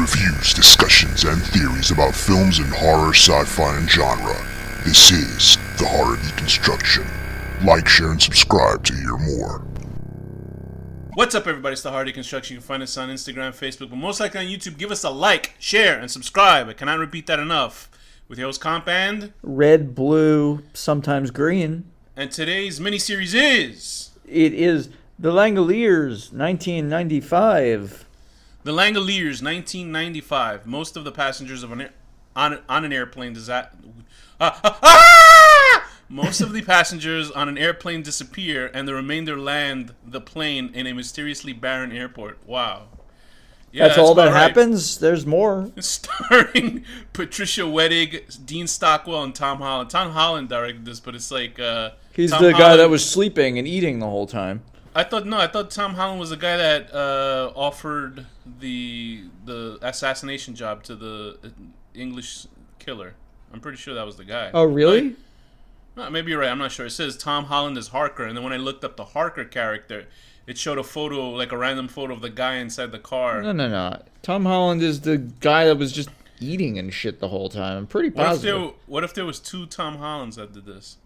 reviews, discussions, and theories about films in horror, sci-fi, and genre. This is The Horror Deconstruction. Like, share, and subscribe to hear more. What's up, everybody? It's The Horror Deconstruction. You can find us on Instagram, Facebook, but most likely on YouTube. Give us a like, share, and subscribe. I cannot repeat that enough. With your host, Komp and... Red, blue, sometimes green. And today's miniseries is... It is The Langoliers, 1995. The Langoliers, 1995. Most of the passengers of on an airplane Most of the passengers on an airplane disappear, and the remainder land the plane in a mysteriously barren airport. Wow. Yeah, that's all that right. happens? There's more. Starring Patricia Wedig, Dean Stockwell, and Tom Holland. Tom Holland directed this, but it's like... He's Tom the Holland, guy that was sleeping and eating the whole time. I thought Tom Holland was the guy that offered the assassination job to the English killer. I'm pretty sure that was the guy. Oh, really? No, maybe you're right. I'm not sure. It says Tom Holland is Harker, and then when I looked up the Harker character, it showed a photo, like a random photo of the guy inside the car. No. Tom Holland is the guy that was just eating and shit the whole time. I'm pretty positive. What if there was two Tom Hollands that did this?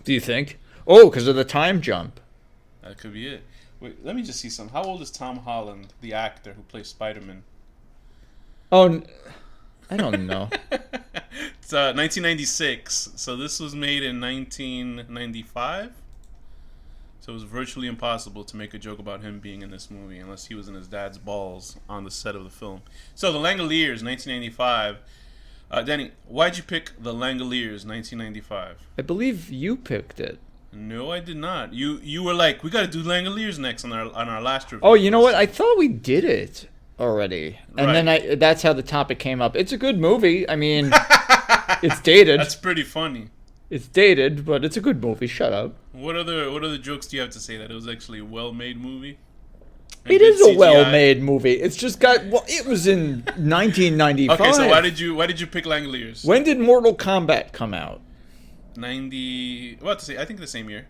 Do you think? Oh, because of the time jump. That could be it. Wait, let me just see something. How old is Tom Holland, the actor who plays Spider-Man? Oh, I don't know. It's 1996. So this was made in 1995. So it was virtually impossible to make a joke about him being in this movie unless he was in his dad's balls on the set of the film. So The Langoliers, 1995. Danny, why'd you pick The Langoliers, 1995? I believe you picked it. No, I did not. You were like, we got to do Langoliers next on our last review. Oh, you know what? I thought we did it already, and Right. then that's how the topic came up. It's a good movie. I mean, it's dated. That's pretty funny. It's dated, but it's a good movie. Shut up. What other jokes do you have to say that it was actually a well-made movie? And It good is a CGI? well-made movie. It's just got. Well, it was in 1995. Okay, so why did you pick Langoliers? When did Mortal Kombat come out? 90. What to say? I think the same year.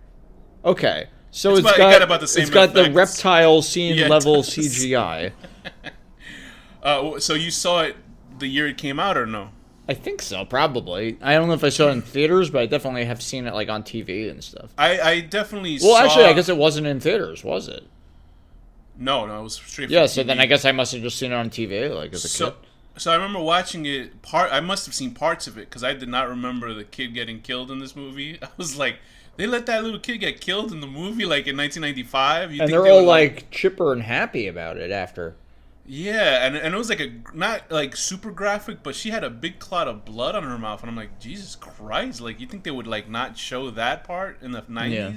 Okay, so It got about the same It's got the effects. reptile scene Yeah, it level does. CGI. So you saw it the year it came out, or no? I think so, probably. I don't know if I saw it in theaters, but I definitely have seen it like on TV and stuff. I definitely Well, saw... actually, I guess it wasn't in theaters, was it? No, it was straight Yeah, from so TV. then I guess I must have just seen it on TV, like as a kid. So I remember watching it. I must have seen parts of it because I did not remember the kid getting killed in this movie. I was like, they let that little kid get killed in the movie, like in 1995. And they're all like chipper and happy about it after. Yeah, and it was like not like super graphic, but she had a big clot of blood on her mouth, and I'm like, Jesus Christ! Like, you think they would like not show that part in the 90s? Yeah.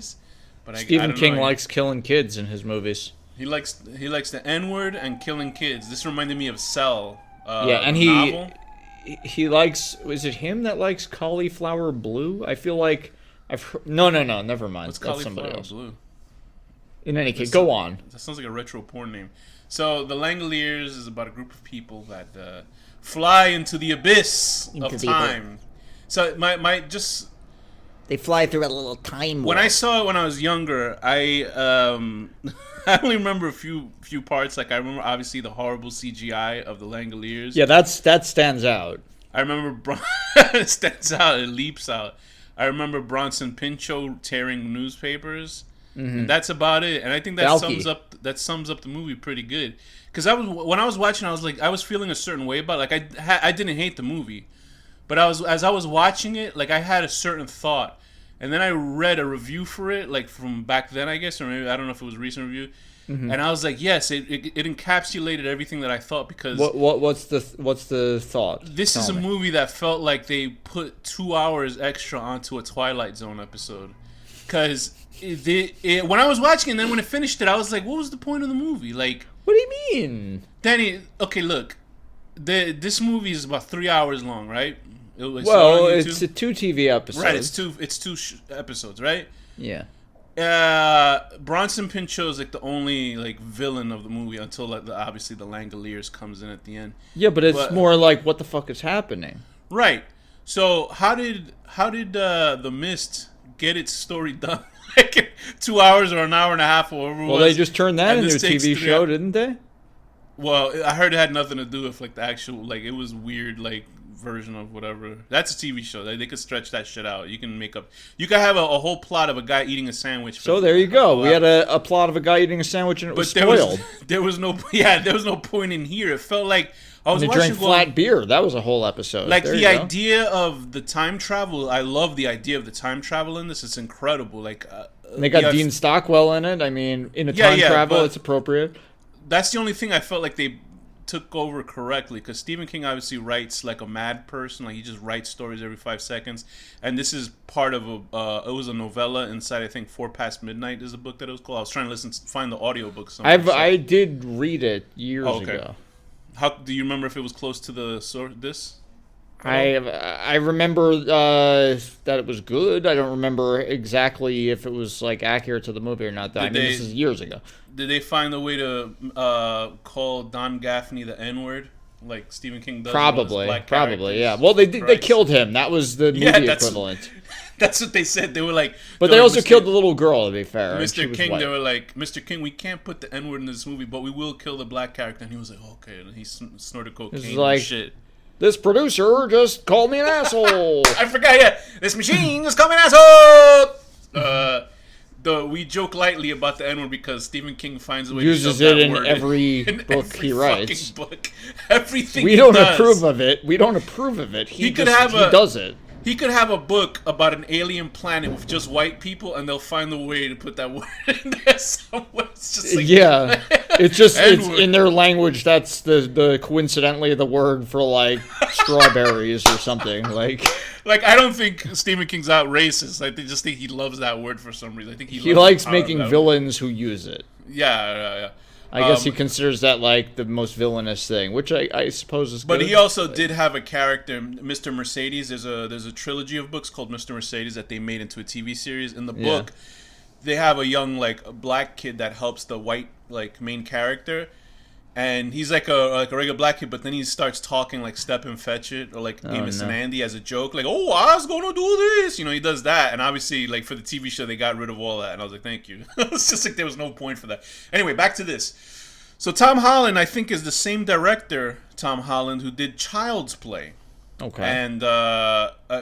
But Stephen I don't King know. likes killing kids in his movies. He likes the N-word and killing kids. This reminded me of Cell. Yeah, and novel. he likes. Is it him that likes Cauliflower Blue? I feel like I've heard, no. Never mind. What's That's somebody Cauliflower else. Blue? In any case, go on. That sounds like a retro porn name. So the Langoliers is about a group of people that fly into the abyss of time. So my just They fly through a little time. when I saw it when I was younger, I I only remember a few parts. Like I remember obviously the horrible CGI of the Langoliers. Yeah, that stands out. I remember it stands out. It leaps out. I remember Bronson Pinchot tearing newspapers. Mm-hmm. And that's about it. And I think that Balky. sums up the movie pretty good. Because when I was watching, I was feeling a certain way about it. Like I didn't hate the movie, but as I was watching it, like I had a certain thought, and then I read a review for it, like from back then, I guess, or maybe I don't know if it was a recent review, and I was like, yes, it encapsulated everything that I thought because What's the thought? this is a movie that felt like they put 2 hours extra onto a Twilight Zone episode, because. When I was watching it, and then when it finished it, I was like, what was the point of the movie? Like, What do you mean? Danny, okay, look. This movie is about 3 hours long, right? It's a 2 TV episodes. Right, it's two episodes, right? Yeah. Bronson Pinchot is like the only like villain of the movie until like obviously the Langoliers comes in at the end. Yeah, but it's more like, what the fuck is happening? Right. So how did The Mist get its story done? Like 2 hours or an hour and a half or whatever it was. Well, they just turned that And into a this takes TV 3 show, hours. didn't they? Well, I heard it had nothing to do with like the actual like it was weird like version of whatever. That's a TV show. They could stretch that shit out. You can make up. You could have a whole plot of a guy eating a sandwich. So there you go. We had a plot of a guy eating a sandwich and it was spoiled. There was no point in here. It felt like I was and they watching drank flat beer. That was a whole episode. Like the idea of the time travel. I love the idea of the time travel in this. It's incredible. Like and they got Dean Stockwell in it. I mean, in a time travel, it's appropriate. That's the only thing I felt like they took over correctly, because Stephen King obviously writes like a mad person. Like he just writes stories every 5 seconds, and this is part of it was a novella inside. I think 4 Past Midnight is a book that it was called. I was trying to find the audiobook somewhere. I did read it years ago. How do you remember if it was close to this? I remember that it was good. I don't remember exactly if it was like accurate to the movie or not. This is years ago. Did they find a way to call Don Gaffney the N-word like Stephen King does? Probably, yeah. Well, they killed him. That was the movie equivalent. That's what they said. They were like, but they also killed the little girl. To be fair, Mr. King, they were like, Mr. King, we can't put the N-word in this movie, but we will kill the black character. And he was like, okay. And he snorted cocaine and shit. This producer just called me an asshole. I forgot. Yeah, this machine just called me an asshole. We joke lightly about the N-word because Stephen King finds a way uses to it in every book he writes. Book. Everything we don't approve of it. We don't approve of it. He does it. He could have a book about an alien planet with just white people, and they'll find a way to put that word in there somewhere. It's just like, it's in their language. That's the coincidentally the word for like strawberries or something like. Like, I don't think Stephen King's out racist. I just think he loves that word for some reason. I think he likes making villains who use it. Yeah. I guess he considers that like the most villainous thing, which I suppose is good. But he also did have a character, Mr. Mercedes. There's a trilogy of books called Mr. Mercedes that they made into a TV series. In the book, they have a young like a black kid that helps the white like main character. And he's like a regular black kid, but then he starts talking like Step and Fetch It or like Amos and Andy as a joke, like, "Oh, I was gonna do this," he does that. And obviously, like for the TV show, they got rid of all that, and I was like, "Thank you." It's just like there was no point for that. Anyway, back to this. So Tom Holland, I think, is the same director, Tom Holland, who did Child's Play. Okay. And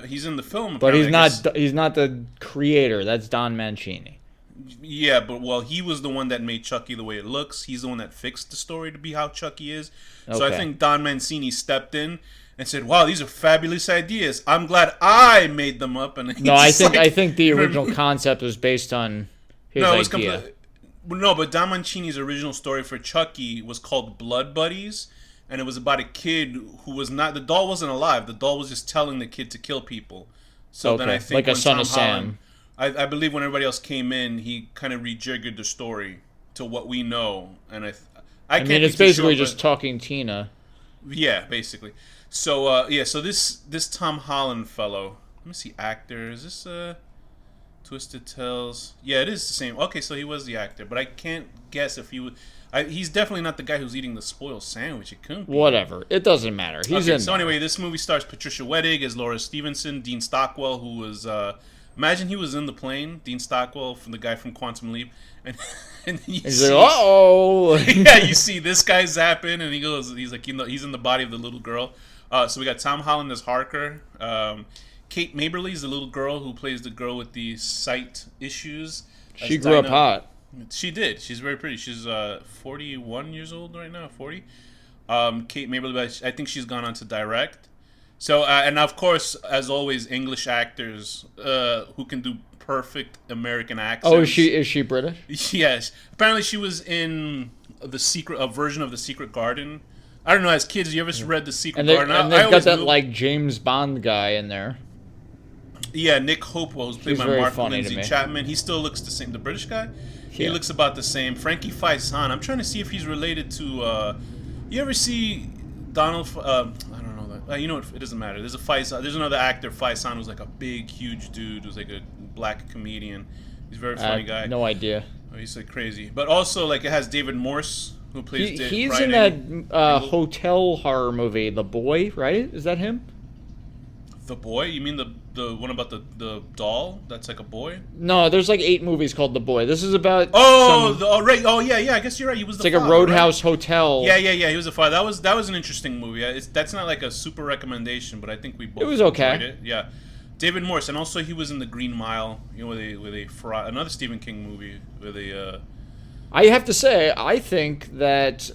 he's in the film, but he's not the creator. That's Don Mancini. Yeah, but he was the one that made Chucky the way it looks. He's the one that fixed the story to be how Chucky is. Okay. So I think Don Mancini stepped in and said, "Wow, these are fabulous ideas. I'm glad I made them up." And I think the original concept was based on his idea. But Don Mancini's original story for Chucky was called Blood Buddies, and it was about a kid who was not. The doll wasn't alive. The doll was just telling the kid to kill people. So then I think like a Son of Sam. I believe when everybody else came in, he kind of rejiggered the story to what we know, and I mean it's basically just Talking Tina. Yeah, basically. So so this Tom Holland fellow. Let me see, actor. Is this Twisted Tales? Yeah, it is the same. Okay, so he was the actor, but I can't guess if he was. He's definitely not the guy who's eating the spoiled sandwich. It couldn't be. Whatever. It doesn't matter. He's in. So anyway, this movie stars Patricia Wettig as Laura Stevenson, Dean Stockwell, who was. Imagine he was in the plane, Dean Stockwell, from the guy from Quantum Leap, and he's like, "Uh-oh!" Yeah, you see this guy zapping, and he's like, he's in the body of the little girl. So we got Tom Holland as Harker, Kate Maberly is the little girl who plays the girl with the sight issues. She grew up hot. She did. She's very pretty. She's 41 years old right now, 40. Kate Maberly, I think she's gone on to direct. So, and of course, as always, English actors who can do perfect American accents. Oh, is she British? Yes. Apparently, she was in a version of The Secret Garden. I don't know, as kids, you ever read The Secret Garden? And they've got that, like, James Bond guy in there. Yeah, Nick Hopewell, who's played by Mark Lindsay Chapman. He still looks the same. The British guy? He looks about the same. Frankie Faison. I'm trying to see if he's related to... you ever see Donald... I don't know. You know what? It doesn't matter. There's another actor, Faison, who's like a big, huge dude, who's like a black comedian. He's a very funny guy. No idea. Oh, he's like crazy. But also, like, it has David Morse, who plays. He's in that hotel horror movie, The Boy, right? Is that him? The Boy? You mean the one about the doll that's like a boy? No, there's like 8 movies called The Boy. This is about right. Oh yeah. I guess you're right. He was it's the like father, a Roadhouse right? Hotel. Yeah. He was the father. That was an interesting movie. That's not like a super recommendation, but I think we both It was okay. enjoyed it. Yeah. David Morse, and also he was in The Green Mile, with another Stephen King movie with a. I have to say, I think that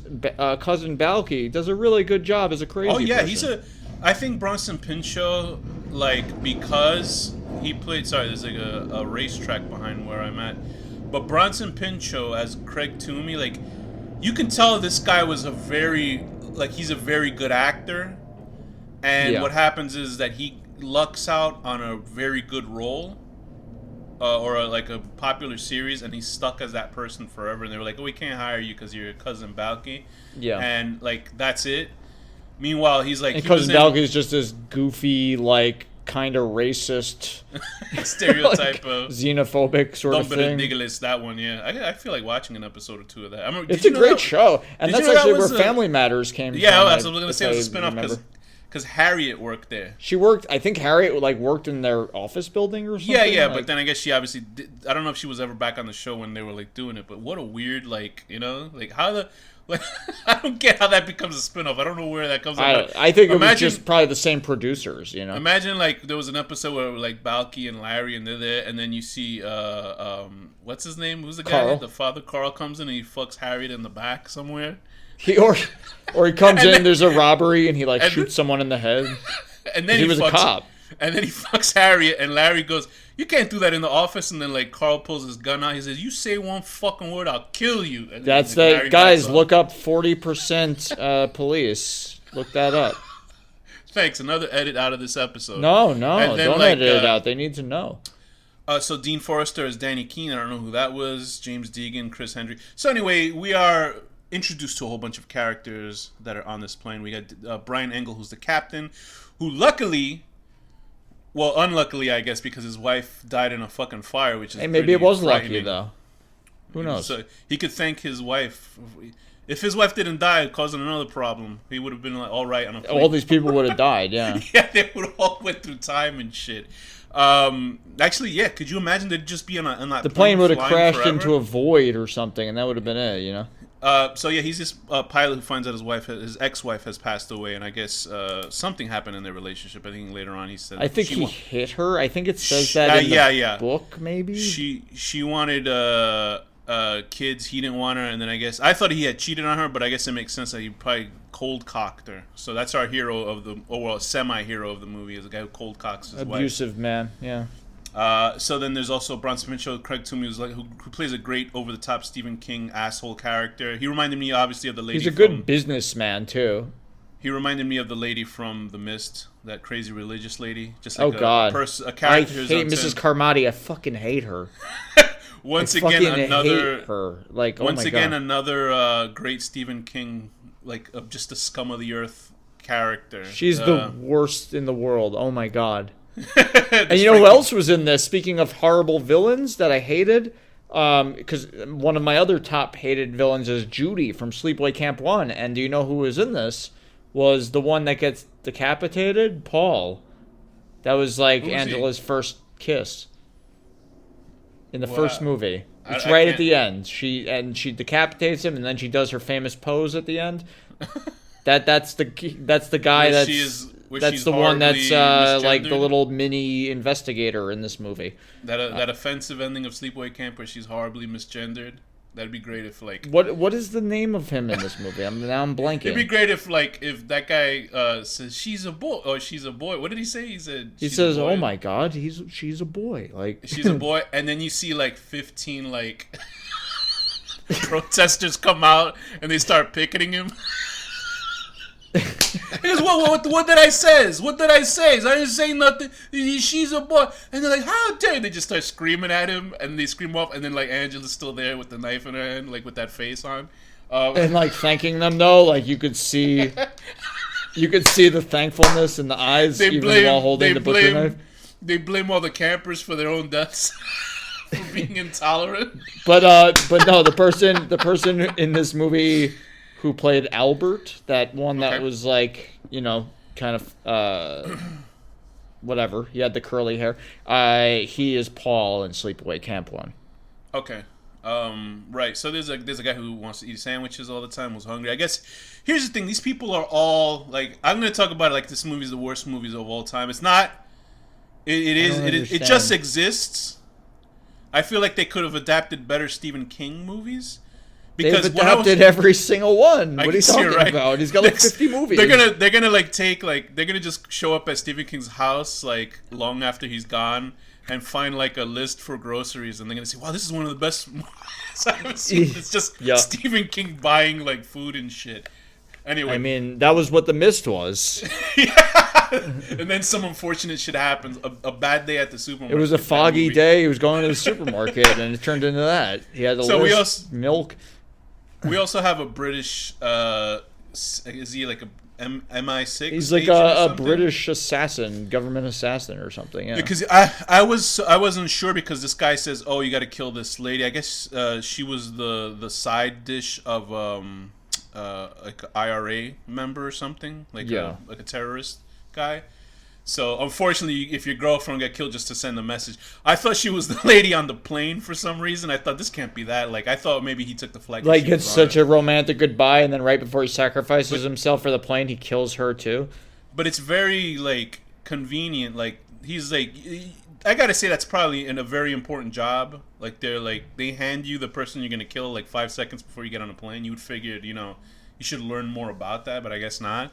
Cousin Balky does a really good job as a crazy. Oh yeah, person. I think Bronson Pinchot, like, because he played. Sorry, there's like a racetrack behind where I'm at, but Bronson Pinchot as Craig Toomey, like, you can tell this guy was he's a very good actor, and what happens is that he lucks out on a very good role, or a popular series, and he's stuck as that person forever. And they were like, "Oh, we can't hire you because you're Cousin Balky." Yeah, and like that's it. Meanwhile, he's like, and Cousin Balky is just this goofy, like, kind of racist, stereotype like, of xenophobic sort of thing. Nicholas, that one, yeah. I feel like watching an episode or two of that. It's a great show, and that's actually where Family Matters came from. Yeah, I was going to say it was a spinoff because Harriet worked there. She worked. I think Harriet worked in their office building or something. Yeah, but then I guess she obviously did. I don't know if she was ever back on the show when they were like doing it. But what a weird how the. I don't get how that becomes a spinoff. I don't know where that comes from. I think it was just probably the same producers, Imagine there was an episode where like Balky and Larry and they're there, and then you see what's his name? Who's the guy? Carl. The father Carl comes in and he fucks Harriet in the back somewhere. Or he comes in, there's a robbery, and he shoots someone in the head. And then he was a cop. And then he fucks Harriet, and Larry goes, "You can't do that in the office." And then Carl pulls his gun out. He says, "You say one fucking word, I'll kill you." And that's the guys. Look up 40% police. Look that up. Thanks. Another edit out of this episode. No, don't edit it out. They need to know. So Dean Forrester is Danny Keene. I don't know who that was. James Deegan, Chris Hendry. So anyway, we are introduced to a whole bunch of characters that are on this plane. We got Brian Engel, who's the captain, who unluckily, I guess, because his wife died in a fucking fire, which is maybe it was lucky, though. Who knows? So he could thank his wife. If his wife didn't die, causing another problem, he would have been all right on a plane. All these people would have died, yeah. Yeah, they would have all went through time and shit. Actually, yeah, could you imagine they'd just be on that the plane would have crashed forever? Into a void or something, and that would have been it, So yeah, he's this pilot who finds out his ex-wife has passed away, and I guess something happened in their relationship. I think later on he said. I think he hit her. I think it says that in the book, maybe. She wanted kids. He didn't want her, and then I guess I thought he had cheated on her, but I guess it makes sense that he probably cold cocked her. So that's our hero of semi-hero of the movie is the guy who cold cocks his wife. Abusive man, yeah. So then there's also Bronson Pinchot, Craig Toomey, who plays a great over-the-top Stephen King asshole character. He reminded me, obviously, of the lady. He's a good businessman too. He reminded me of the lady from The Mist, that crazy religious lady. Just like a character. I hate Mrs. Carmody. I fucking hate her. Once again, another great Stephen King, just the scum of the earth character. She's the worst in the world. Oh my god. And you know who else was in this? Speaking of horrible villains that I hated, because one of my other top hated villains is Judy from Sleepaway Camp 1. And do you know who was in this? Was the one that gets decapitated? Paul. That was Angela's first kiss in the first movie. It's right at the end. She decapitates him, and then she does her famous pose at the end. That's the guy that's the one that's like the little mini investigator in this movie. That offensive ending of Sleepaway Camp where she's horribly misgendered. That'd be great if What is the name of him in this movie? I'm blanking. It'd be great if that guy says she's a boy or she's a boy. What did he say? He says, "Oh my God, she's a boy." She's a boy, and then you see 15 protesters come out and they start picketing him. He goes, what did I say? What did I say? I didn't say nothing. She's a boy. And they're like, how dare you? They just start screaming at him, and they scream off, and then Angela's still there with the knife in her hand, with that face on. And thanking them though, you could see the thankfulness in the eyes while holding the butcher knife. They blame all the campers for their own deaths. For being intolerant. But no, the person in this movie who played Albert, that one that was kind of whatever. He had the curly hair. He is Paul in Sleepaway Camp 1. Okay. Right. So there's a guy who wants to eat sandwiches all the time, who's hungry. I guess here's the thing: these people are all like, I'm gonna talk about it like this movie is the worst movies of all time. It's not. It just exists. I feel like they could have adapted better Stephen King movies. Because they've adapted every single one. What are you talking right? about? He's got like 50 movies. They're gonna like take like they're gonna just show up at Stephen King's house like long after he's gone and find like a list for groceries, and they're gonna say, "Wow, this is one of the best movies I haven't seen." It's just Stephen King buying like food and shit. Anyway, I mean, that was what The Mist was. And then some unfortunate shit happens. A bad day at the supermarket. It was a foggy day. He was going to the supermarket, and it turned into that. He had milk. We also have a British. Is he like a MI6? He's like a British assassin, government assassin or something. Yeah. Because I wasn't sure because this guy says, "Oh, you got to kill this lady." I guess she was the side dish of like an IRA member or something, like a terrorist guy. So unfortunately, if your girlfriend got killed just to send a message, I thought she was the lady on the plane for some reason. I thought this can't be that. Like I thought maybe he took the flight. Like it's such a romantic goodbye, and then right before he sacrifices himself for the plane, he kills her too. But it's very like convenient. Like he's like, I gotta say that's probably in a very important job. Like they hand you the person you're gonna kill like 5 seconds before you get on a plane. You would figure, you should learn more about that, but I guess not.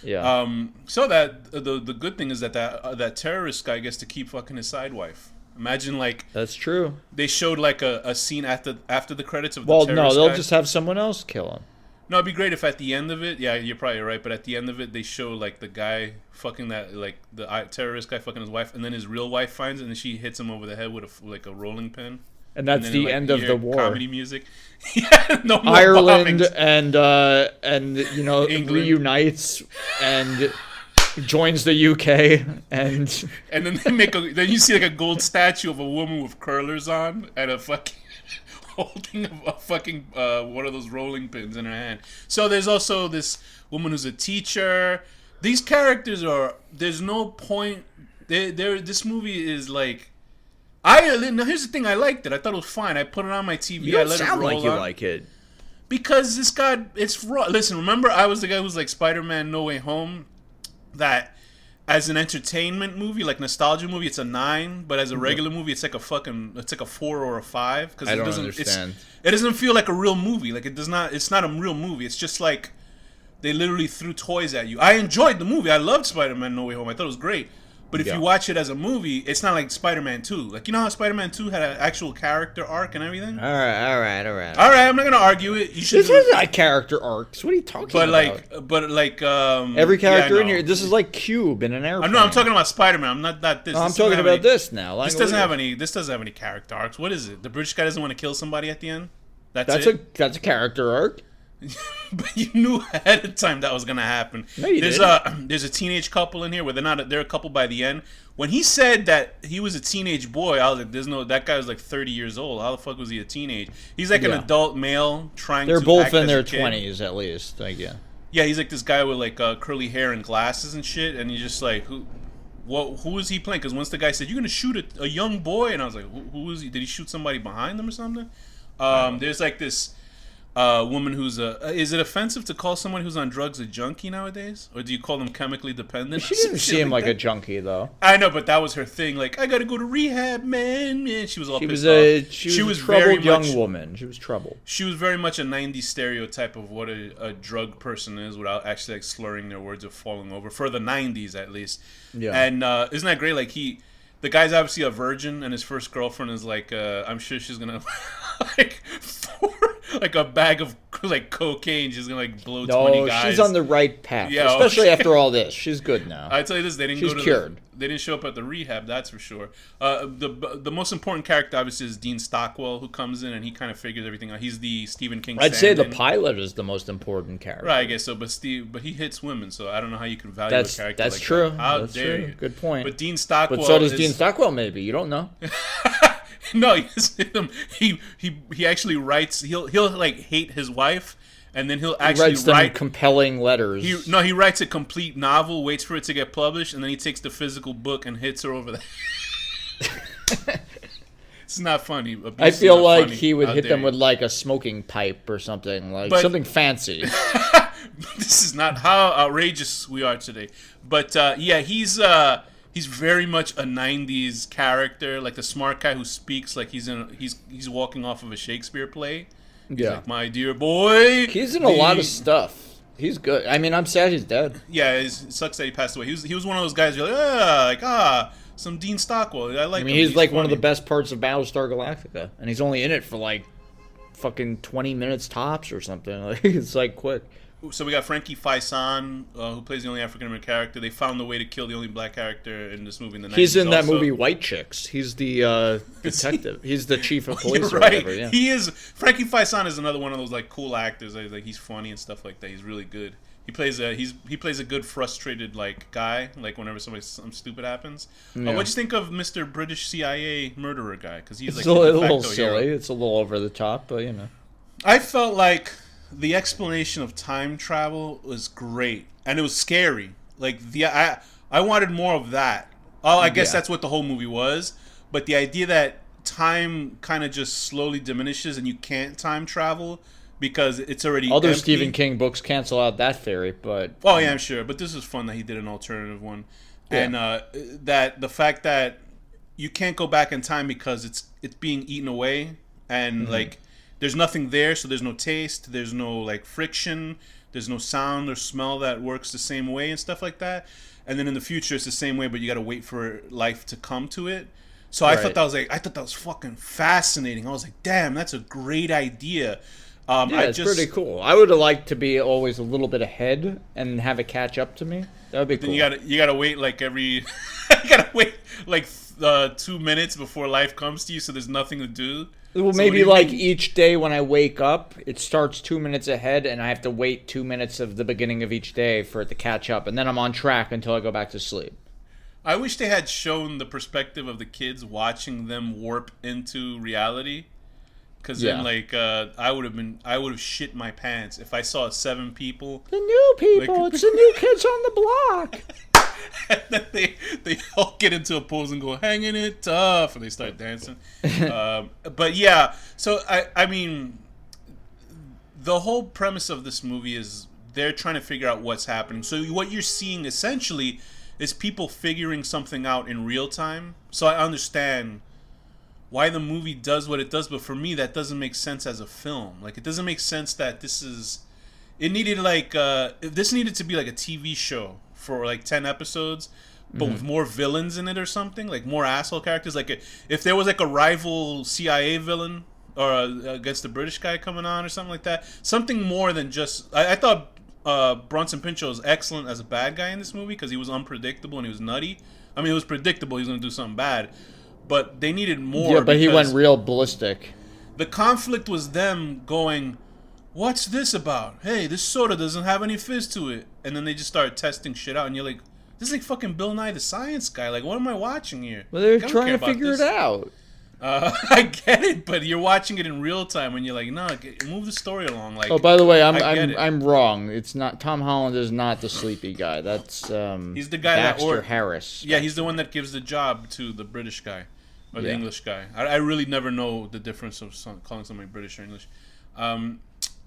Yeah. So that the good thing is that terrorist guy gets to keep fucking his side wife. Imagine like that's true. They showed like a scene after the credits of the terrorist terrorist they'll guy. just have someone else kill him. No, it'd be great if at the end of it, yeah, you're probably right, but at the end of it, they show like the guy fucking that, like the terrorist guy fucking his wife, and then his real wife finds it, and she hits him over the head with a rolling pin. And that's the end of the war. Comedy music. Yeah, no more Ireland bombings. and reunites and joins the UK and then then you see like a gold statue of a woman with curlers on and a fucking holding a fucking one of those rolling pins in her hand. So there's also this woman who's a teacher. These characters there's no point. This movie is like. Now here's the thing. I liked it. I thought it was fine. I put it on my TV. You don't I let sound it roll like you on. like it. Because this guy, it's raw. Listen, remember I was the guy who was like Spider-Man No Way Home, that as an entertainment movie, like nostalgia movie, it's a 9, but as a regular movie, it's like a 4 or a 5. Because I don't understand. It doesn't feel like a real movie. Like it does not. It's not a real movie. It's just like they literally threw toys at you. I enjoyed the movie. I loved Spider-Man No Way Home. I thought it was great. But if you watch it as a movie, it's not like Spider-Man 2. Like, you know how Spider-Man 2 had an actual character arc and everything? All right. All right, I'm not going to argue it. This is not character arcs. What are you talking about? But every character in here, this is like Cube in an airplane. No, I'm talking about Spider-Man. I'm not this. I'm talking about this now. This doesn't have any character arcs. What is it? The British guy doesn't want to kill somebody at the end? That's a character arc. But you knew ahead of time that was gonna happen. No, you didn't. There's a teenage couple in here where they're a couple by the end. When he said that he was a teenage boy, I was like, that guy was like 30 years old. How the fuck was he a teenage? He's like an adult male trying to. They're both act in as their a kid. 20s at least. Like Yeah, he's like this guy with like curly hair and glasses and shit, and he's just like, who is he playing? Because once the guy said, "You're gonna shoot a young boy," and I was like, who is he? Did he shoot somebody behind them or something? There's like this. Woman who's is it offensive to call someone who's on drugs a junkie nowadays, or do you call them chemically dependent? She didn't seem like a junkie though. I know, but that was her thing. Like, I gotta go to rehab, man. She was all pissed off. She was a troubled young woman. She was troubled. She was very much a '90s stereotype of what a drug person is, without actually like slurring their words or falling over. For the '90s, at least. Yeah. And isn't that great? Like the guy's obviously a virgin, and his first girlfriend is like, I'm sure she's gonna like a bag of like cocaine. She's gonna like blow 20 guys. She's on the right path. Yeah, especially after all this, she's good now. I tell you this, they didn't she's cured. They didn't show up at the rehab, that's for sure. The most important character obviously is Dean Stockwell, who comes in and he kind of figures everything out. He's the Stephen King. I'd say the pilot is the most important character. Right, I guess so. But he hits women, so I don't know how you could value a character. That's like true. That. How that's dare true. you? Good point. But Dean Stockwell. But so does Dean Stockwell. Maybe you don't know. No, he actually writes. He'll like hate his wife, and then he'll He actually writes them write compelling letters. He writes a complete novel, waits for it to get published, and then he takes the physical book and hits her over the. It's not funny. I feel like he would hit them with like a smoking pipe or something, something fancy. This is not how outrageous we are today. But yeah, he's very much a '90s character, like the smart guy who speaks like he's walking off of a Shakespeare play. He's like, my dear boy. He's in a lot of stuff. He's good. I mean, I'm sad he's dead. Yeah, it sucks that he passed away. He was one of those guys you're like, some Dean Stockwell. I mean, he's like one of the best parts of Battlestar Galactica, and he's only in it for like fucking 20 minutes tops or something. Like, it's like quick. So we got Frankie Faison, who plays the only African American character. They found a way to kill the only black character in this movie in the 90s. He's in that movie White Chicks. He's the detective. He's the chief of police or whatever. Yeah. He is. Frankie Faison is another one of those like cool actors. Like he's funny and stuff like that. He's really good. He plays a good frustrated like guy. Like whenever something stupid happens. Yeah. What'd you think of Mr. British CIA murderer guy? Because he's it's like a little silly. Hero. It's a little over the top, but you know. I felt like the explanation of time travel was great, and it was scary. Like I wanted more of that. Oh, I guess that's what the whole movie was. But the idea that time kind of just slowly diminishes and you can't time travel because it's already other empty. Stephen King books cancel out that theory, but oh yeah, I'm sure. But this is fun that he did an alternative one, and that the fact that you can't go back in time because it's being eaten away, and like. There's nothing there, so there's no taste, there's no like friction, there's no sound or smell that works the same way and stuff like that. And then in the future it's the same way, but you got to wait for life to come to it. So I thought that was fucking fascinating. I was like, damn, that's a great idea. It's pretty cool. I would have liked to be always a little bit ahead and have it catch up to me. That would be cool. Then you gotta wait like you gotta wait like 2 minutes before life comes to you, so there's nothing to do. Well, so maybe like each day when I wake up, it starts 2 minutes ahead, and I have to wait 2 minutes of the beginning of each day for it to catch up, and then I'm on track until I go back to sleep. I wish they had shown the perspective of the kids watching them warp into reality, because then like I would have shit my pants if I saw 7 people. The new people, it's the new kids on the block. And then they all get into a pose and go, hanging it tough, and they start dancing. But yeah, so I mean, the whole premise of this movie is they're trying to figure out what's happening. So what you're seeing essentially is people figuring something out in real time. So I understand why the movie does what it does, but for me that doesn't make sense as a film. Like it doesn't make sense that it needed like this needed to be like a TV show for like 10 episodes, but with more villains in it or something, like more asshole characters. Like if there was like a rival CIA villain or against the British guy coming on or something like that, something more than just. I thought Bronson Pinchot was excellent as a bad guy in this movie because he was unpredictable and he was nutty. I mean, it was predictable he was going to do something bad, but they needed more. Yeah, but he went real ballistic. The conflict was them going, what's this about? Hey, this soda doesn't have any fizz to it. And then they just start testing shit out, and you're like, this is like fucking Bill Nye the Science Guy. Like, what am I watching here? Well, they're trying to figure it out. I get it, but you're watching it in real time, and you're like, no, move the story along. Like, oh, by the way, I'm wrong. It's not Tom Holland is not the sleepy guy. That's he's the guy Baxter Harris. Yeah, he's the one that gives the job to the British guy or the English guy. I really never know the difference of calling somebody British or English.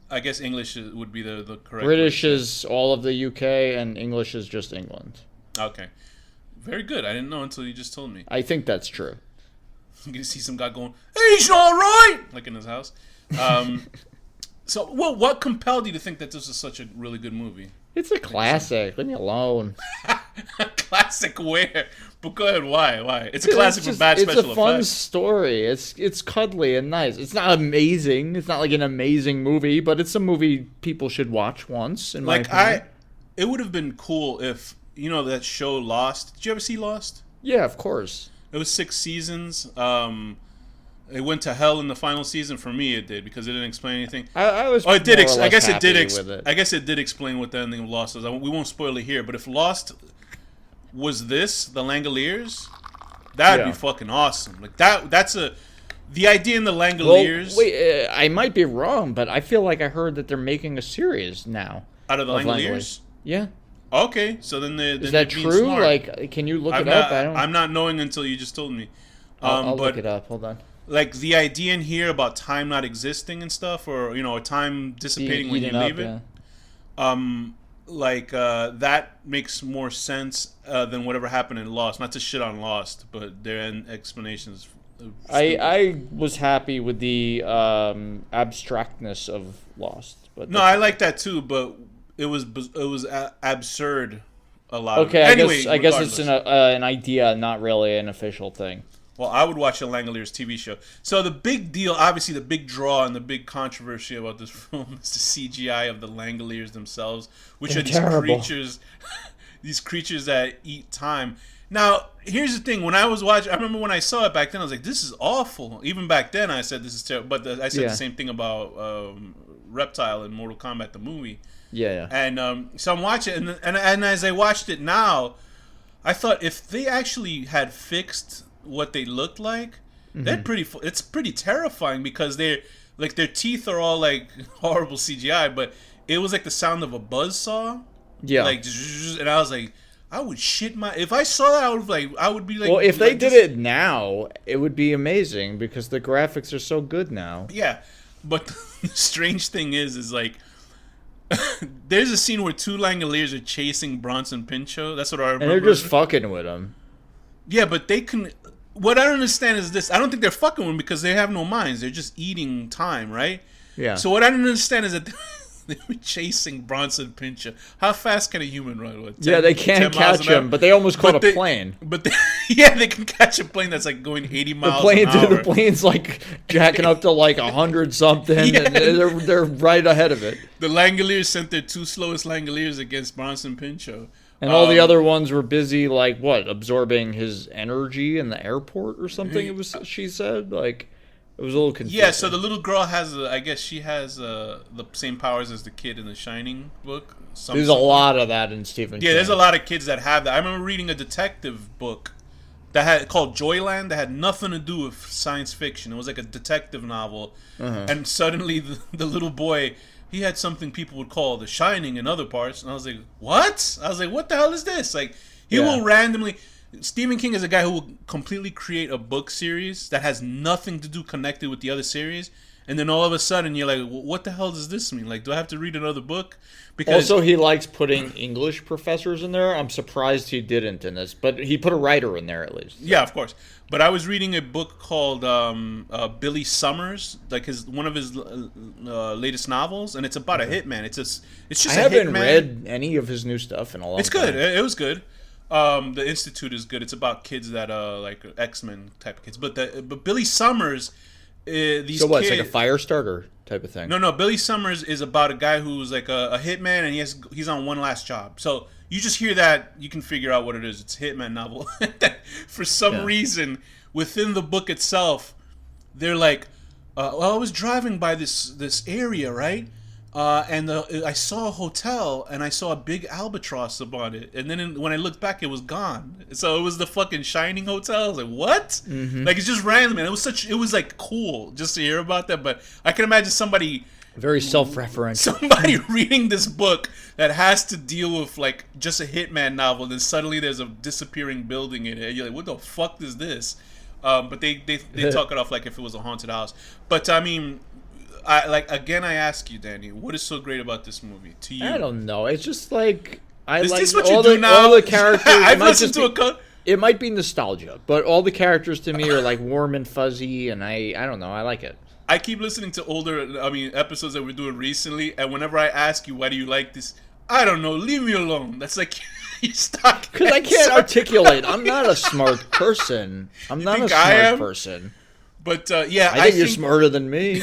I guess English would be the correct. British is all of the UK, and English is just England. Okay, very good. I didn't know until you just told me. I think that's true. I'm gonna see some guy going, "He's all right," like in his house. So, what compelled you to think that this is such a really good movie? It's a classic. Leave me alone. Classic where? But go ahead. Why? It's a classic with bad special effects. It's a fun story. It's cuddly and nice. It's not amazing. It's not like an amazing movie, but it's a movie people should watch once. In my opinion. It would have been cool if that show Lost. Did you ever see Lost? Yeah, of course. It was 6 seasons. It went to hell in the final season. For me, it did because it didn't explain anything. I was. It did. I guess it did. With it. I guess it did explain what the ending of Lost was. We won't spoil it here. But if Lost was the Langoliers, that'd be fucking awesome. Like that's a The idea in the Well, Langoliers wait, I might be wrong, but I feel like I heard that they're making a series now. out of the Langoliers. Yeah. Okay, so then Is that true? Smart. Like, can you look I'm it up? not, I'm not knowing until you just told me. I'll but look it up. Hold on. like the idea in here about time not existing and stuff, or time dissipating when you leave it. Yeah. That makes more sense than whatever happened in Lost. Not to shit on Lost, but their explanations. I was happy with the abstractness of Lost, but No, I like that too, but it was absurd. A lot. Okay, of it. Anyway, I guess it's an idea, not really an official thing. Well, I would watch the Langoliers TV show. So the big deal, obviously the big draw and the big controversy about this film is the CGI of the Langoliers themselves, which They're are these terrible. creatures, these creatures that eat time. Now, here's the thing. When I was watching, I remember when I saw it back then, I was like, this is awful. Even back then, I said, this is terrible. But I said the same thing about Reptile in Mortal Kombat, the movie. Yeah. And so I'm watching it, and as I watched it now, I thought if they actually had fixed what they looked like, it's pretty terrifying because they're like their teeth are all like horrible CGI, but it was like the sound of a buzzsaw. Yeah. Like, and I was like, I would shit my if I saw that I would be like. Well, if they like did this. it now, it would be amazing because the graphics are so good now. Yeah, but the strange thing is like. There's a scene where two Langoliers are chasing Bronson Pinchot. That's what I remember. And they're just fucking with him. Yeah, but they can. What I don't understand is this. I don't think they're fucking with him because they have no minds. They're just eating time, right? Yeah. So what I don't understand is that they were chasing Bronson Pinchot. How fast can a human run? What, 10, Yeah, they can't 10 miles catch an hour? him, but they almost caught But a plane. But they can catch a plane that's like going 80 miles an hour. The plane's like jacking up to like 100 something, Yeah. and they're right ahead of it. The Langoliers sent their two slowest Langoliers against Bronson Pinchot. And all the other ones were busy, like, absorbing his energy in the airport or something, she said. Like, it was a little confusing. Yeah, so the little girl I guess she has the same powers as the kid in the Shining book. There's a lot of that in Stephen King. Yeah, there's a lot of kids that have that. I remember reading a detective book called Joyland that had nothing to do with science fiction. It was like a detective novel. And suddenly the little boy, he had something people would call the Shining in other parts. And I was like, what? I was like, what the hell is this? Like, he will randomly... Stephen King is a guy who will completely create a book series that has nothing to do connected with the other series. And then all of a sudden you're like, what the hell does this mean? Like, do I have to read another book? Because Also, he likes putting English professors in there. I'm surprised he didn't in this, but he put a writer in there at least. Yeah, of course. But I was reading a book called Billy Summers, like one of his latest novels, and it's about a hitman. It's just I a haven't hitman. read any of his new stuff in a long It's time. good. It was good. The Institute is good. It's about kids that like X-Men type of kids. But Billy Summers, these So what? kids, It's like a fire starter type of thing. No. Billy Summers is about a guy who's like a hitman, and he's on one last job. So you just hear that, you can figure out what it is. It's a hitman novel. For some reason, within the book itself, they're like, well, I was driving by this area, right? And I saw a hotel, and I saw a big albatross about it. And then when I looked back, it was gone. So it was the fucking Shining Hotel. I was like, what? Like, it's just random, and it was like cool just to hear about that. But I can imagine somebody Very self-referential. somebody reading this book that has to deal with like just a hitman novel, and then suddenly there's a disappearing building in it, and you're like, what the fuck is this? But they talk it off like if it was a haunted house. But I mean, I ask you, Danny, what is so great about this movie to you? I don't know. It's just like Is like this what all you do now? all the characters. I've it might listened just to be- It might be nostalgia, but all the characters to me are like warm and fuzzy, and I don't know. I like it. I keep listening to episodes that we're doing recently, and whenever I ask you, why do you like this? I don't know. Leave me alone. That's like you stuck. Because I can't articulate. I'm not a smart person. I'm not a think I am? smart person. But yeah, I think you're smarter than me.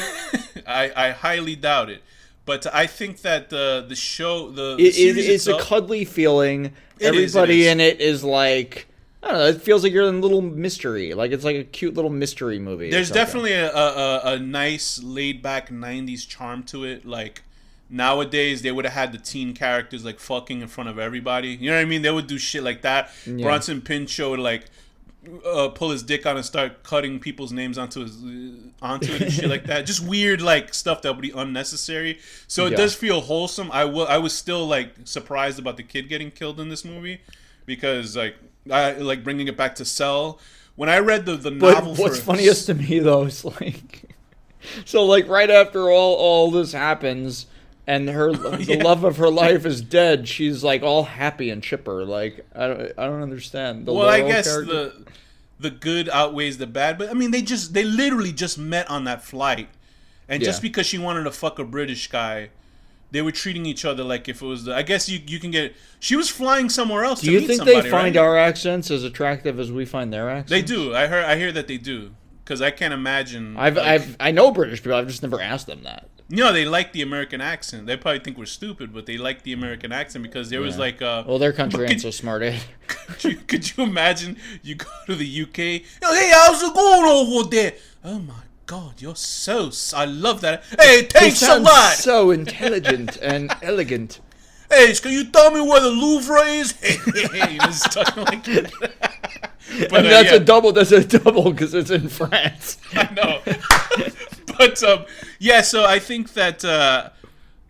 I highly doubt it. But I think that the show, the It's series a itself, cuddly feeling. It is, Everybody it is. in it is like, I don't know. It feels like you're in a little mystery. Like it's like a cute little mystery movie. there's or something. definitely a nice laid back '90s charm to it. Like nowadays, they would have had the teen characters like fucking in front of everybody. You know what I mean? They would do shit like that. Yeah. Bronson Pinchot would like pull his dick out and start cutting people's names onto it and shit like that. Just weird like stuff that would be unnecessary. So it does feel wholesome. I was still like surprised about the kid getting killed in this movie because like I like bringing it back to Cell. When I read the novel, what's funniest to me though is like, so like right after all this happens, and the love of her life is dead, she's like all happy and chipper. Like I don't understand. Well, I guess the good outweighs the bad, but I mean they literally just met on that flight, and just because she wanted to fuck a British guy, they were treating each other like if it was. I guess you can get. She was flying somewhere else. Do you think they find our accents as attractive as we find their accents? They do. I hear that they do because I can't imagine. I know British people. I've just never asked them that. No, they like the American accent. They probably think we're stupid, but they like the American accent because there was like well, their country ain't so smart, eh? Could you imagine you go to the UK? Hey, how's it going over there? Oh my God, you're so... I love that. Hey, thanks a lot. So intelligent and elegant. Hey, can you tell me where the Louvre is? Hey, just talking like that. But that's a double. That's a double because it's in France. I know. But so I think that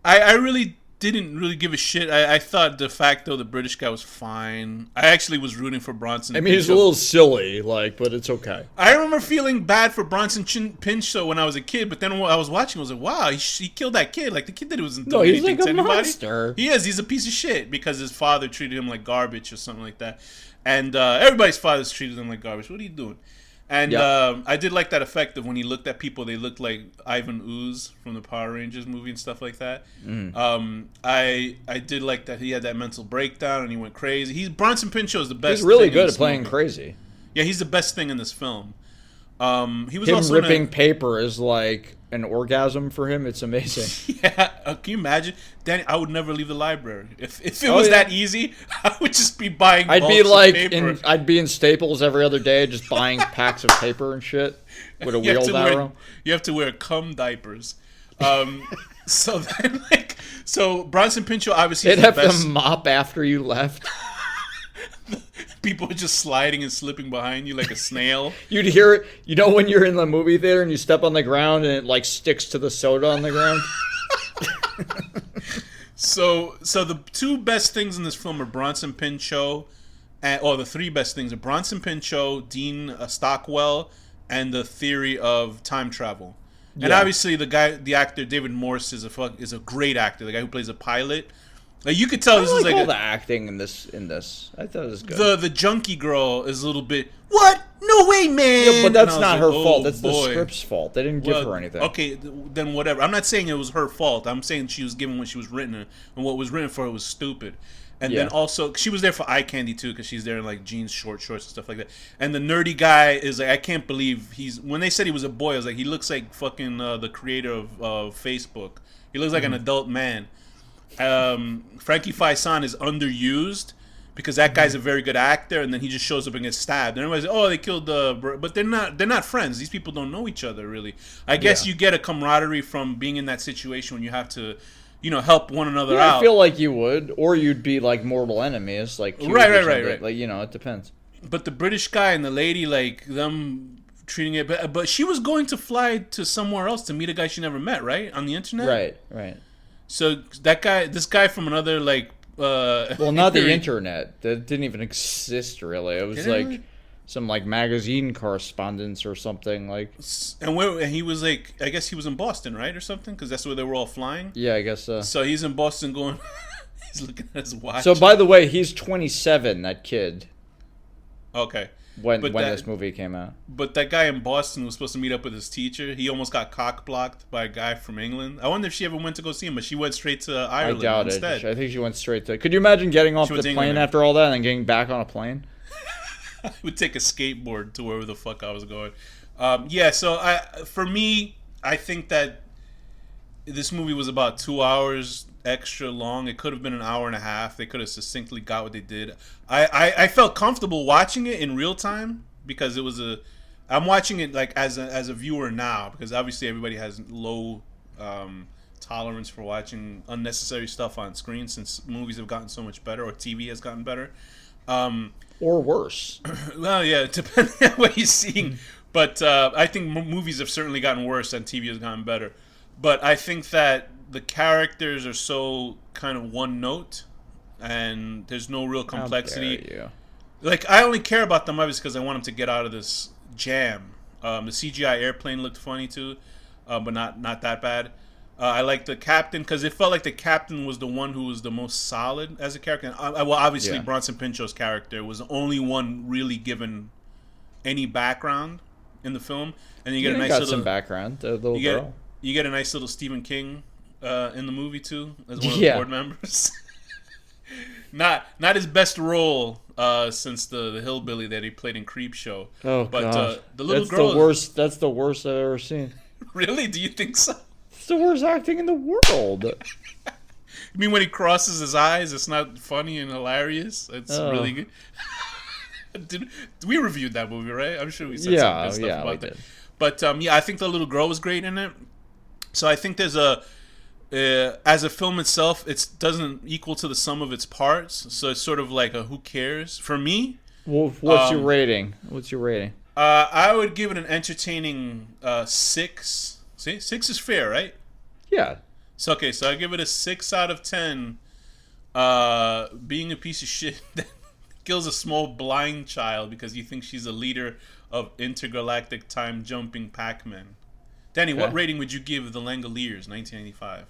I really didn't really give a shit. I thought de facto the British guy was fine. I actually was rooting for Bronson. I mean, he's a little silly, like, but it's okay. I remember feeling bad for Bronson Pinchot when I was a kid, but then when I was watching, I was like, wow, he killed that kid. Like, the kid wasn't doing anything to anybody. Monster. He is. He's a piece of shit because his father treated him like garbage or something like that. And everybody's fathers treated him like garbage. What are you doing? And I did like that effect of when he looked at people, they looked like Ivan Ooze from the Power Rangers movie and stuff like that. I did like that he had that mental breakdown and he went crazy. Bronson Pinchot is the best. He's really good at playing crazy. Yeah, he's the best thing in this film. He was him also ripping paper is like an orgasm for him. It's amazing. Yeah, can you imagine, Danny? I would never leave the library if it was that easy. I would just be buying. I'd be like I'd be in Staples every other day, just buying packs of paper and shit with a wheelbarrow. You have to wear cum diapers. So then, Bronson Pinchot obviously they'd have to mop after you left. People are just sliding and slipping behind you like a snail. You'd hear it. You know when you're in the movie theater and you step on the ground and it like sticks to the soda on the ground? So the two best things in this film are Bronson Pinchot, the three best things are Bronson Pinchot, Dean Stockwell, and the theory of time travel. And obviously the actor David Morse is a great actor. The guy who plays a pilot. Like, you could tell this is like all the acting in this. I thought it was good. The junkie girl is a little bit, what? No way, man. Yeah, but that's not her fault. That's the script's fault. They didn't give her anything. Okay, then whatever. I'm not saying it was her fault. I'm saying she was given what she was written, and what was written for her was stupid. And then also, she was there for eye candy too, because she's there in like jeans, short shorts, and stuff like that. And the nerdy guy is like, I can't believe when they said he was a boy, I was like, he looks like fucking the creator of Facebook. He looks like an adult man. Frankie Faison is underused because that guy's a very good actor, and then he just shows up and gets stabbed. And everybody's like, oh, they killed but they're not friends. These people don't know each other really. I guess you get a camaraderie from being in that situation when you have to, help one another out. I feel like you would, or you'd be like mortal enemies, like right. Like it depends. But the British guy and the lady, like them treating it, but she was going to fly to somewhere else to meet a guy she never met, right, on the internet, right. So this guy from another like well, not the internet. That didn't even exist really. It was like some like magazine correspondence or something like. And he was like, I guess he was in Boston, right, or something, because that's where they were all flying. Yeah, I guess so. So he's in Boston going. He's looking at his watch. So by the way, he's 27. That kid. Okay. When this movie came out. But that guy in Boston was supposed to meet up with his teacher. He almost got cock-blocked by a guy from England. I wonder if she ever went to go see him, but she went straight to Ireland instead. I doubt it. I think she went straight to... Could you imagine getting off the plane after all that and then getting back on a plane? I would take a skateboard to wherever the fuck I was going. For me, I think that this movie was about 2 hours extra long. It could have been an hour and a half. They could have succinctly got what they did. I felt comfortable watching it in real time because it was I'm watching it like as a viewer now, because obviously everybody has low tolerance for watching unnecessary stuff on screen since movies have gotten so much better, or TV has gotten better. Or worse. Well, yeah, depending on what you're seeing. But I think movies have certainly gotten worse and TV has gotten better. But I think that the characters are so kind of one note, and there's no real complexity. How dare you. Like, I only care about them obviously because I want them to get out of this jam. The CGI airplane looked funny too, but not that bad. I like the captain because it felt like the captain was the one who was the most solid as a character. Well, obviously, Bronson Pinchot's character was the only one really given any background in the film, and you get a nice little some background. The little girl. You get a nice little Stephen King in the movie too, as one of the board members. Not his best role since the hillbilly that he played in Creepshow. Oh, but gosh. The little that's girl. The worst. That's the worst I've ever seen. Really? Do you think so? It's the worst acting in the world. You mean when he crosses his eyes, it's not funny and hilarious? It's really good. We reviewed that movie, right? I'm sure we said some good stuff about that. But I think the little girl was great in it. So I think there's as a film itself, it doesn't equal to the sum of its parts. So it's sort of like a who cares for me. Well, what's your rating? I would give it an entertaining 6. See, 6 is fair, right? Yeah. So okay, so I give it a 6 out of 10. Being a piece of shit that kills a small blind child because you think she's a leader of intergalactic time jumping Pac-Man. Danny, what rating would you give the Langoliers, 1995?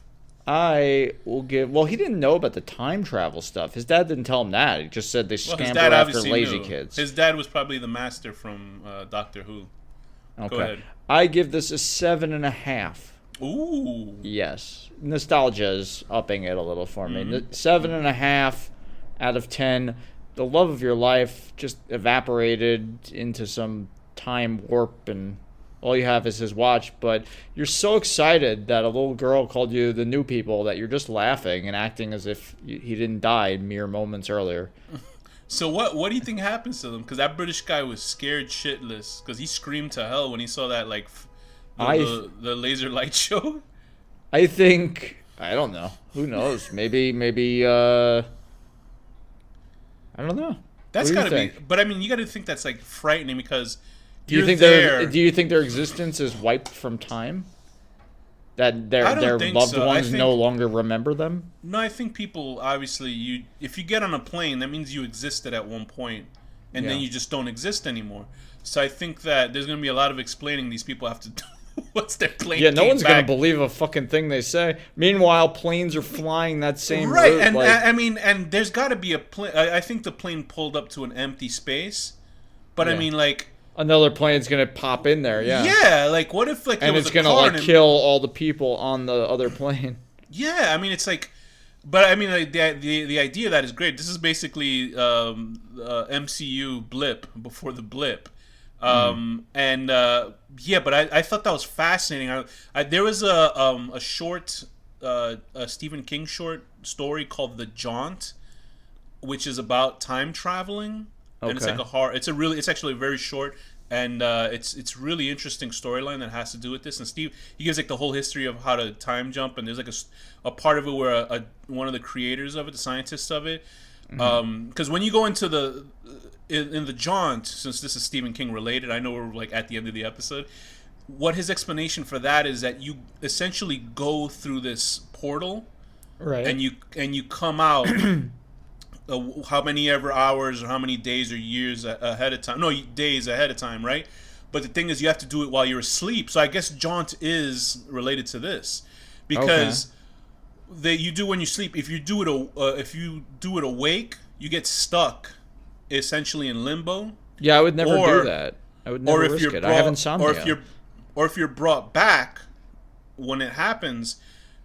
I will give. Well, he didn't know about the time travel stuff. His dad didn't tell him that. He just said they scamper after lazy kids. His dad was probably the master from Doctor Who. Okay. Go ahead. I give this a 7.5. Ooh. Yes. Nostalgia is upping it a little for me. 7.5 out of 10. The love of your life just evaporated into some time warp, and all you have is his watch. But you're so excited that a little girl called you the new people that you're just laughing and acting as if he didn't die mere moments earlier. So what do you think happens to them? Because that British guy was scared shitless because he screamed to hell when he saw that the laser light show. I think I don't know. Who knows? Maybe I don't know. That's gotta be. But I mean, you gotta think that's like frightening because do you think their existence is wiped from time? That their loved ones no longer remember them? No, I think people obviously if you get on a plane, that means you existed at one point, and then you just don't exist anymore. So I think that there's gonna be a lot of explaining these people have to do. What's their plane? Yeah, no one's gonna believe a fucking thing they say. Meanwhile, planes are flying that same right, route. And I mean, and there's got to be a plane. I think the plane pulled up to an empty space, but I mean, like another plane's gonna pop in there. Yeah. Yeah, like what if like and it's gonna kill all the people on the other plane. Yeah, I mean it's like, but I mean like, the idea of that is great. This is basically MCU blip before the blip. And but I thought that was fascinating. There was a short a Stephen King short story called The Jaunt, which is about time traveling, and it's like a horror. It's actually very short, and it's really interesting storyline that has to do with this. And Steve, he gives like the whole history of how to time jump, and there's like a part of it where one of the creators of it, the scientists of it, because when you go into in The Jaunt, since this is Stephen King related, I know we're like at the end of the episode. What his explanation for that is that you essentially go through this portal, right? And you come out how many ever hours or how many days or years ahead of time? No, days ahead of time, right? But the thing is, you have to do it while you're asleep. So I guess Jaunt is related to this because you do when you sleep. If you do it awake, you get stuck. Essentially in limbo. Yeah, I would never do that. I would never risk it. I have insomnia. Or if you're brought back when it happens,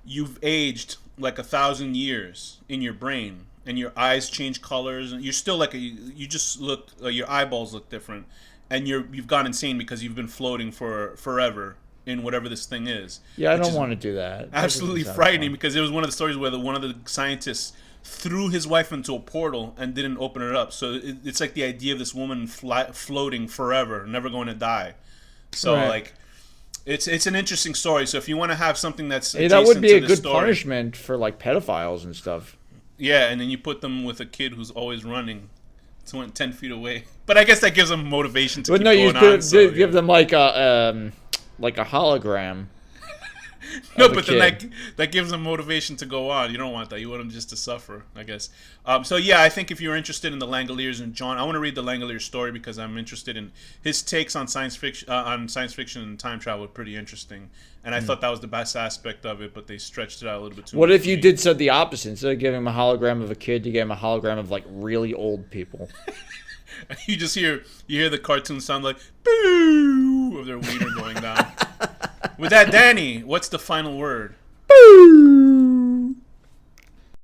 you've aged like 1,000 years in your brain, and your eyes change colors, and you're still like you just look. Your eyeballs look different, and you've gone insane because you've been floating for forever in whatever this thing is. Yeah, I don't want to do that. Absolutely frightening because it was one of the stories where one of the scientists threw his wife into a portal and didn't open it up. So it's like the idea of this woman floating forever, never going to die. So like, it's an interesting story. So if you want to have something that's that would be a good punishment for like pedophiles and stuff. Yeah, and then you put them with a kid who's always running went 10 feet away. But I guess that gives them motivation to But keep no, you going on. So, give them like a hologram. No, but then that gives them motivation to go on. You don't want that. You want them just to suffer, I guess. So yeah, I think if you're interested in the Langoliers and John, I want to read the Langoliers story because I'm interested in his takes on science fiction and time travel. Pretty interesting, and I thought that was the best aspect of it. But they stretched it out a little bit too much. What if you said the opposite? Instead of giving him a hologram of a kid, you gave him a hologram of like really old people. You just hear the cartoon sound like boo of their wiener going down. With that, Danny, what's the final word? Boo!